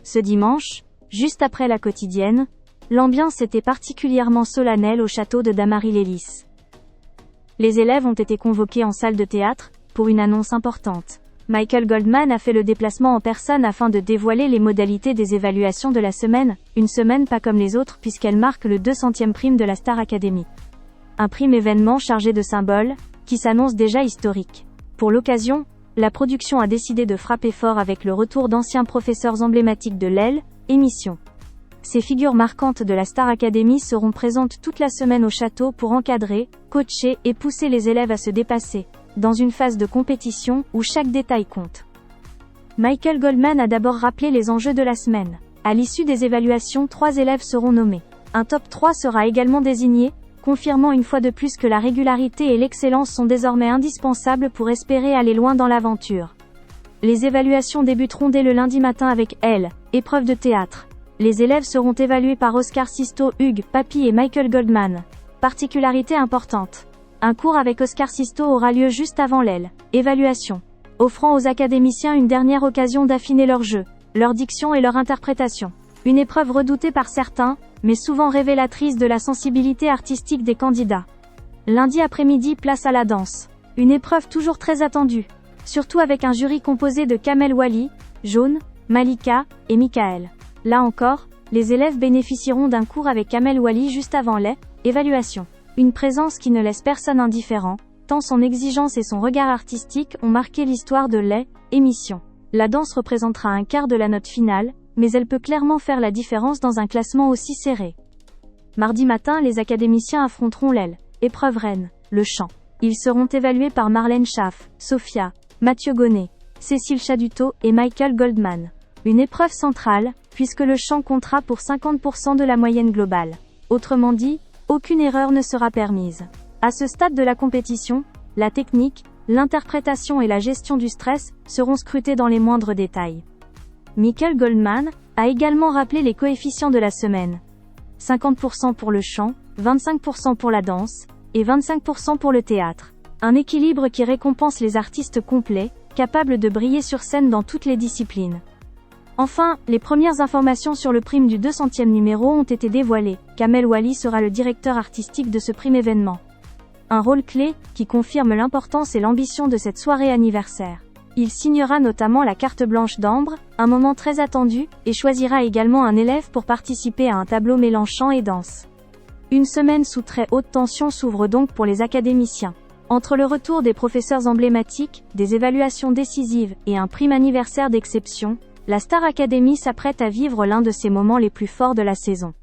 Ce dimanche, juste après la quotidienne, l'ambiance était particulièrement solennelle au château de Damary-lès-Lys. Les élèves ont été convoqués en salle de théâtre, pour une annonce importante. Michael Goldman a fait le déplacement en personne afin de dévoiler les modalités des évaluations de la semaine, une semaine pas comme les autres puisqu'elle marque le 200e prime de la Star Academy. Un prime événement chargé de symboles, qui s'annonce déjà historique. Pour l'occasion, la production a décidé de frapper fort avec le retour d'anciens professeurs emblématiques de l'EL, émission. Ces figures marquantes de la Star Academy seront présentes toute la semaine au château pour encadrer, coacher et pousser les élèves à se dépasser, dans une phase de compétition où chaque détail compte. Michael Goldman a d'abord rappelé les enjeux de la semaine. À l'issue des évaluations, 3 élèves seront nommés. Un top 3 sera également désigné, confirmant une fois de plus que la régularité et l'excellence sont désormais indispensables pour espérer aller loin dans l'aventure. Les évaluations débuteront dès le lundi matin avec L, épreuve de théâtre. Les élèves seront évalués par Oscar Sisto, Hugues Papy et Michael Goldman. Particularité importante. Un cours avec Oscar Sisto aura lieu juste avant l'L, évaluation, offrant aux académiciens une dernière occasion d'affiner leur jeu, leur diction et leur interprétation. Une épreuve redoutée par certains, mais souvent révélatrice de la sensibilité artistique des candidats. Lundi après-midi, place à la danse. Une épreuve toujours très attendue, surtout avec un jury composé de Kamel Wally, Jaune, Malika et Michael. Là encore, les élèves bénéficieront d'un cours avec Kamel Wally juste avant les évaluations. Une présence qui ne laisse personne indifférent, tant son exigence et son regard artistique ont marqué l'histoire de les émissions. La danse représentera un quart de la note finale, mais elle peut clairement faire la différence dans un classement aussi serré. Mardi matin, les académiciens affronteront l'EL, épreuve reine, le chant. Ils seront évalués par Marlène Schaff, Sophia, Mathieu Gonnet, Cécile Chaduto et Michael Goldman. Une épreuve centrale, puisque le chant comptera pour 50% de la moyenne globale. Autrement dit, aucune erreur ne sera permise. À ce stade de la compétition, la technique, l'interprétation et la gestion du stress seront scrutées dans les moindres détails. Michael Goldman a également rappelé les coefficients de la semaine. 50% pour le chant, 25% pour la danse, et 25% pour le théâtre. Un équilibre qui récompense les artistes complets, capables de briller sur scène dans toutes les disciplines. Enfin, les premières informations sur le prime du 200e numéro ont été dévoilées. Kamel Wally sera le directeur artistique de ce prime événement. Un rôle clé, qui confirme l'importance et l'ambition de cette soirée anniversaire. Il signera notamment la carte blanche d'Ambre, un moment très attendu, et choisira également un élève pour participer à un tableau mêlant chant et danse. Une semaine sous très haute tension s'ouvre donc pour les académiciens. Entre le retour des professeurs emblématiques, des évaluations décisives, et un prime anniversaire d'exception, la Star Academy s'apprête à vivre l'un de ses moments les plus forts de la saison.